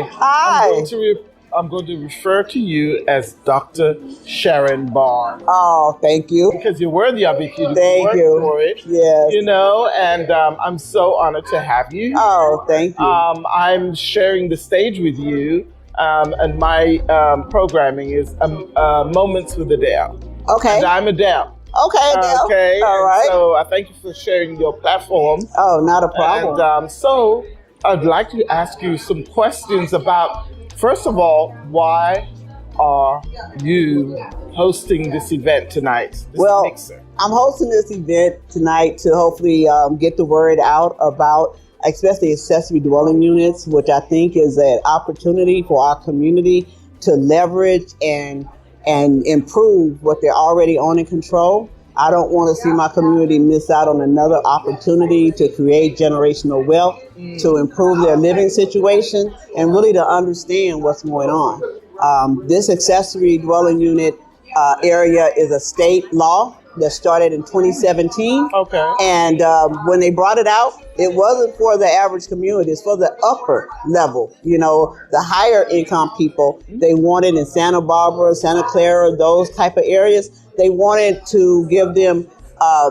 Hi. Hi. I'm going to refer to you as Dr. Sharon Barnes. Oh, thank you. Because you're worthy of it. You Thank work you. for it. Yes. And I'm so honored to have you. Oh, thank you. I'm sharing the stage with you, and my programming is Moments with Adele. Okay. And I'm Adele. Okay, Adele. Okay. All right. So I thank you for sharing your platform. Oh, not a problem. And so I'd like to ask you some questions about, first of all, why are you hosting this event tonight? Well, mixer? I'm hosting this event tonight to hopefully get the word out about especially accessory dwelling units, which I think is an opportunity for our community to leverage and improve what they're already on and control. I don't want to see my community miss out on another opportunity to create generational wealth, to improve their living situation, and really to understand what's going on. This accessory dwelling unit area is a state law that started in 2017. Okay. And when they brought it out, it wasn't for the average community. It's for the upper level, the higher income people. They wanted in Santa Barbara, Santa Clara, those type of areas. They wanted to give them,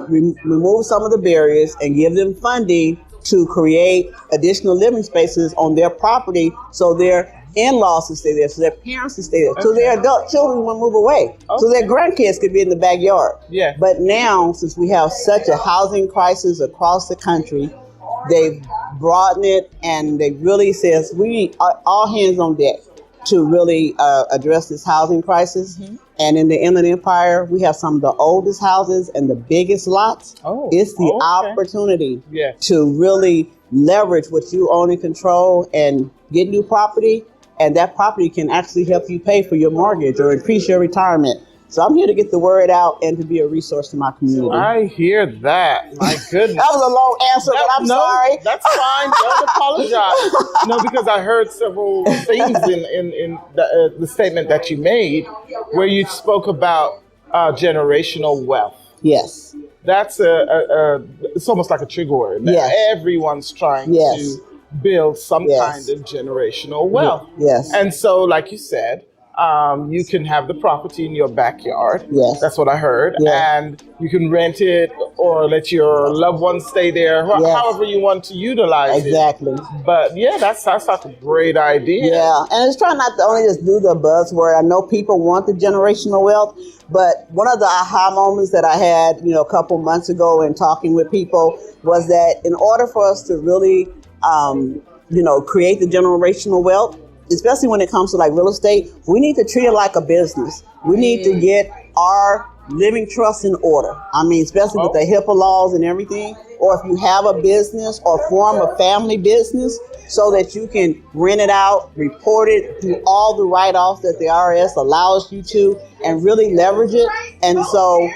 remove some of the barriers and give them funding to create additional living spaces on their property so their in-laws to stay there, so their parents to stay there, so their adult children will move away, so their grandkids could be in the backyard. Yeah. But now, since we have such a housing crisis across the country, they've broadened it and they really says we need all hands on deck to really address this housing crisis. Mm-hmm. And in the Inland Empire, we have some of the oldest houses and the biggest lots. It's the opportunity to really leverage what you own and control and get new property. And that property can actually help you pay for your mortgage or increase your retirement. So I'm here to get the word out and to be a resource to my community. I hear that. My goodness. That was a long answer, but I'm sorry. That's fine. Don't apologize. No, because I heard several things in the statement that you made where you spoke about generational wealth. Yes. That's it's almost like a trigger word. Yes. Everyone's trying to build some kind of generational wealth. Yes. And so, like you said, you can have the property in your backyard. Yes. That's what I heard. Yeah. And you can rent it or let your loved ones stay there, however you want to utilize it. Exactly. But yeah, that sounds like a great idea. Yeah, and it's trying not to only just do the buzzword. I know people want the generational wealth, but one of the aha moments that I had, a couple months ago in talking with people was that in order for us to really, create the generational wealth, especially when it comes to like real estate, we need to treat it like a business. We need to get our living trust in order. I mean, especially with the HIPAA laws and everything, or if you have a business or form a family business so that you can rent it out, report it, do all the write-offs that the IRS allows you to, and really leverage it. And so,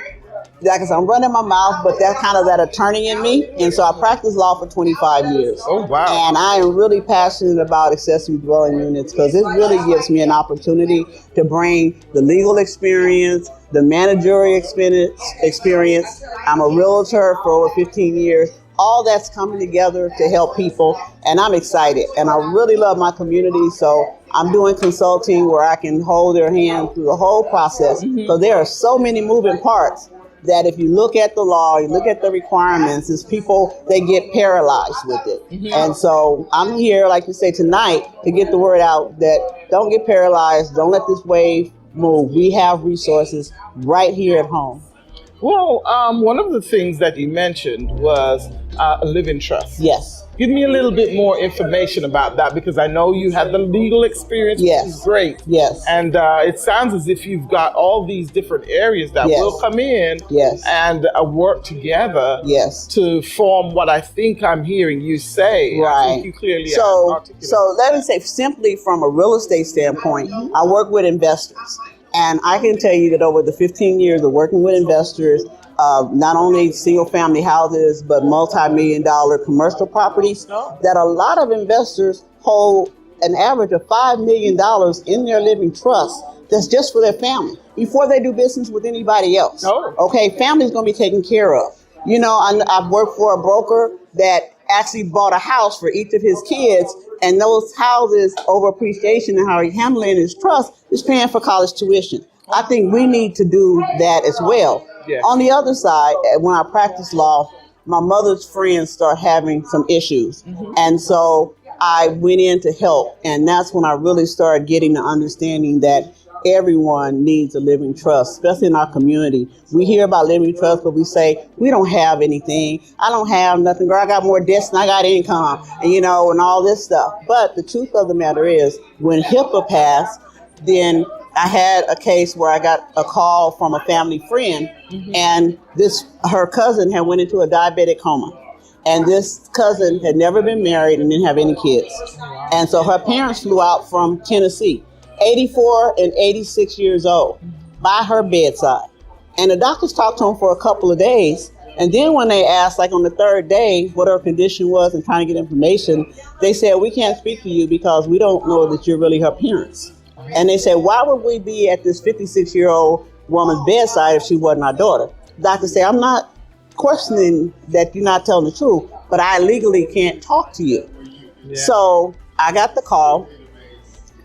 like I said, I'm running my mouth, but that's kind of that attorney in me. And so I practiced law for 25 years. Oh, wow. And I am really passionate about accessory dwelling units because it really gives me an opportunity to bring the legal experience, the managerial experience. I'm a realtor for over 15 years. All that's coming together to help people. And I'm excited. And I really love my community. So I'm doing consulting where I can hold their hand through the whole process. So there are so many moving parts that if you look at the law, you look at the requirements, is people, they get paralyzed with it. Mm-hmm. And so I'm here, like you say, tonight to get the word out that don't get paralyzed, don't let this wave move. We have resources right here at home. Well, one of the things that you mentioned was a living trust. Yes. Give me a little bit more information about that because I know you have the legal experience, which is great. Yes. And it sounds as if you've got all these different areas that will come in and work together to form what I think I'm hearing you say. Right. I think you clearly so let me say simply from a real estate standpoint, I work with investors. And I can tell you that over the 15 years of working with investors, not only single family houses, but multi-million-dollar commercial properties, that a lot of investors hold an average of $5 million in their living trust that's just for their family before they do business with anybody else. Okay, family's going to be taken care of. I've worked for a broker that actually bought a house for each of his kids And those houses, over appreciation and how he handling his trust, is paying for college tuition. I think we need to do that as well. Yes. On the other side, when I practiced law, my mother's friends start having some issues. And so I went in to help. And that's when I really started getting the understanding that everyone needs a living trust, especially in our community. We hear about living trust, but we say, we don't have anything. I don't have nothing. Girl, I got more debts than I got income, and all this stuff. But the truth of the matter is, when HIPAA passed, then I had a case where I got a call from a family friend, and her cousin had went into a diabetic coma. And this cousin had never been married and didn't have any kids. And so her parents flew out from Tennessee, 84 and 86 years old, by her bedside. And the doctors talked to him for a couple of days. And then when they asked, like on the third day, what her condition was and trying to get information, they said, we can't speak to you because we don't know that you're really her parents. And they said, why would we be at this 56-year-old woman's bedside if she wasn't our daughter? The doctor said, I'm not questioning that you're not telling the truth, but I legally can't talk to you. Yeah. So I got the call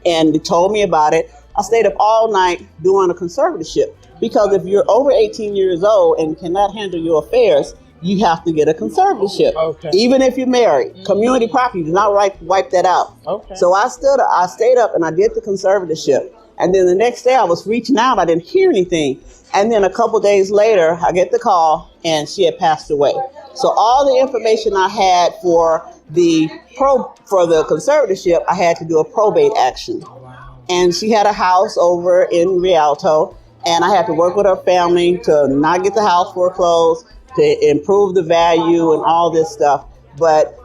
and they told me about it. I stayed up all night doing a conservatorship because if you're over 18 years old and cannot handle your affairs, you have to get a conservatorship. Okay. Even if you're married. Community property does not wipe that out. Okay. So I stayed up and I did the conservatorship. And then the next day I was reaching out. I didn't hear anything. And then a couple days later, I get the call and she had passed away. So all the information I had for the conservatorship, I had to do a probate action. Wow. And she had a house over in Realtor, and I had to work with her family to not get the house foreclosed, to improve the value and all this stuff. But,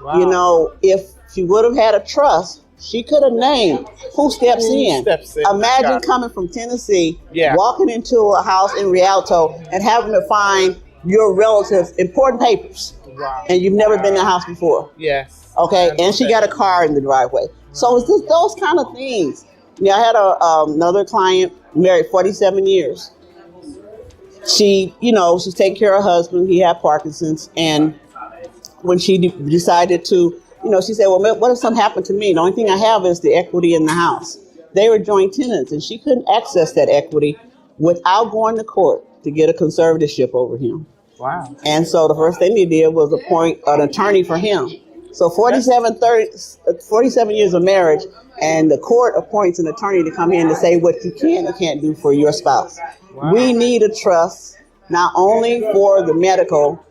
if she would have had a trust, she could have named who steps in. Imagine coming from Tennessee, walking into a house in Realtor and having to find your relatives' important papers. Wow. And you've never been in the house before. Yes. Okay, and she got a car in the driveway. So it's just those kind of things. I had another client, married 47 years. She, she's taking care of her husband. He had Parkinson's. And when she decided to, she said, well, what if something happened to me? The only thing I have is the equity in the house. They were joint tenants, and she couldn't access that equity without going to court to get a conservatorship over him. Wow. And so the first thing they did was appoint an attorney for him. So 47 years of marriage, and the court appoints an attorney to come in to say what you can and can't do for your spouse. Wow. We need a trust, not only for the medical,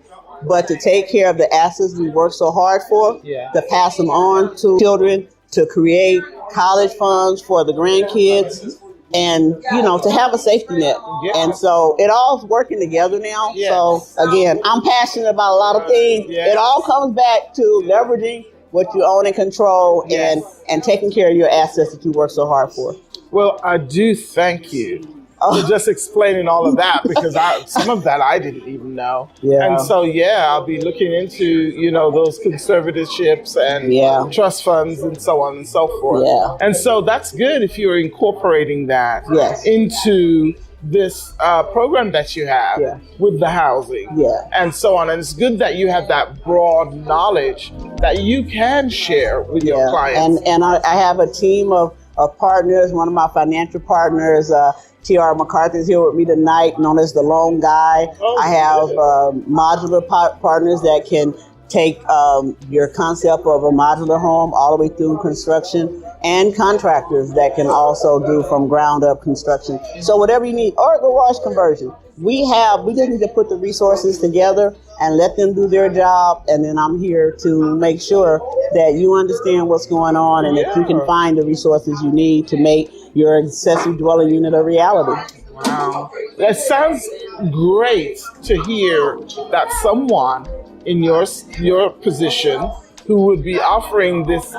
but to take care of the assets we work so hard for, to pass them on to children, to create college funds for the grandkids, and, to have a safety net. Yeah. And so it all's working together now. Yes. So, again, I'm passionate about a lot of things. Yes. It all comes back to leveraging what you own and control, and taking care of your assets that you work so hard for. Well, I do thank you for just explaining all of that, because some of that I didn't even know. Yeah. And so, I'll be looking into, those conservatorships and trust funds and so on and so forth. Yeah. And so that's good if you're incorporating that into this program that you have with the housing and so on. And it's good that you have that broad knowledge that you can share with your clients. And I have a team of partners. One of my financial partners, T.R. McCarthy, is here with me tonight, known as the Loan Guy. I have modular partners that can take your concept of a modular home all the way through construction, and contractors that can also do from ground up construction. So whatever you need, or garage conversion. We just need to put the resources together and let them do their job. And then I'm here to make sure that you understand what's going on and that you can find the resources you need to make your accessory dwelling unit a reality. Wow. That sounds great to hear that someone in your position who would be offering this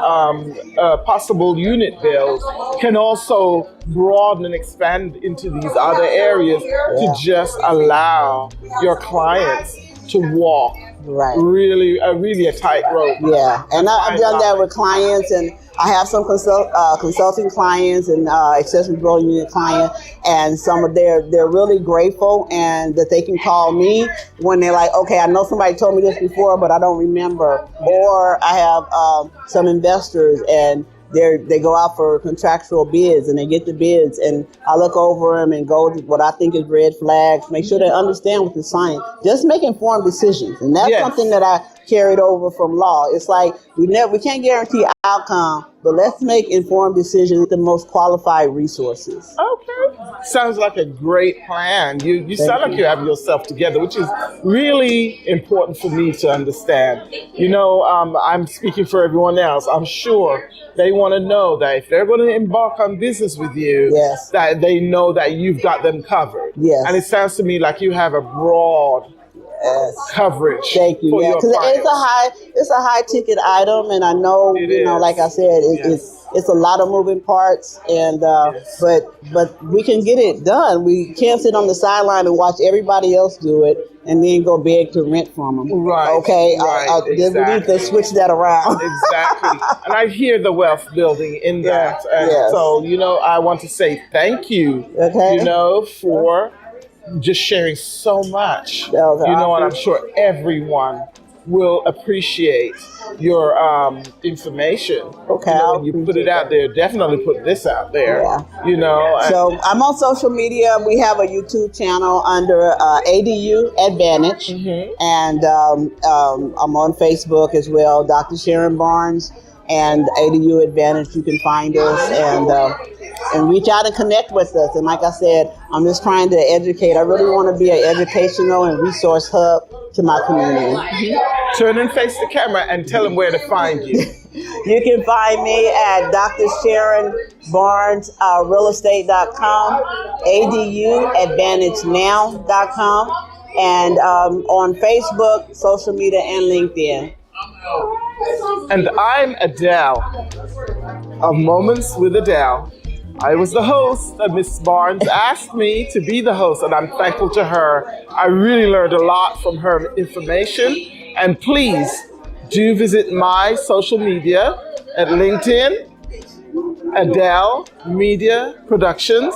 possible unit build can also broaden and expand into these other areas to just allow your clients to walk Right. Really a tightrope. Yeah, and I've done that with clients, and I have some consulting clients and accessory dwelling unit client, and some of they're really grateful and that they can call me when they're like, okay, I know somebody told me this before, but I don't remember. Or I have some investors and they go out for contractual bids and they get the bids and I look over them and go to what I think is red flags, make sure they understand what they're signing. Just make informed decisions. And that's something that I carried over from law. It's like we can't guarantee outcome, but let's make informed decisions with the most qualified resources. Okay. Sounds like a great plan. You sound like you have yourself together, which is really important for me to understand. You know, I'm speaking for everyone else. I'm sure they want to know that if they're going to embark on business with you, that they know that you've got them covered. Yes. And it sounds to me like you have a broad coverage. Thank you. Yeah, because it's a high ticket item, and I know like I said, it's a lot of moving parts, and but we can get it done. We can't sit on the sideline and watch everybody else do it, and then go beg to rent from them. Right. Okay. Right. Then we need to switch that around. Exactly. And I hear the wealth building in that. And so I want to say thank you. Okay. For just sharing so much. And I'm sure everyone will appreciate your information. Okay. When you put it out there, definitely put this out there. Yeah. So I'm on social media. We have a YouTube channel under ADU Advantage, and I'm on Facebook as well, Dr. Sharon Barnes and ADU Advantage. You can find us and reach out and connect with us. And like I said, I'm just trying to educate. I really want to be an educational and resource hub to my community. Turn and face the camera and tell them where to find you. You can find me at Dr. Sharon Barnes, realestate.com, ADUadvantagenow.com, and on Facebook, social media, and LinkedIn. And I'm Adele of Moments with Adele. I was the host, and Miss Barnes asked me to be the host, and I'm thankful to her. I really learned a lot from her information. And please do visit my social media at LinkedIn, Adele Media Productions,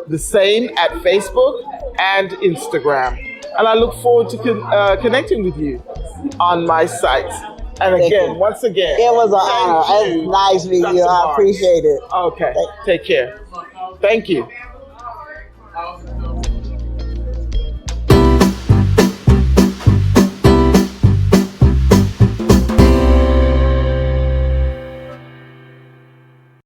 the same at Facebook and Instagram. And I look forward to connecting with you on my site. And once again, it was an honor. It was nice meeting you. I appreciate it. Okay. Take care. Thank you.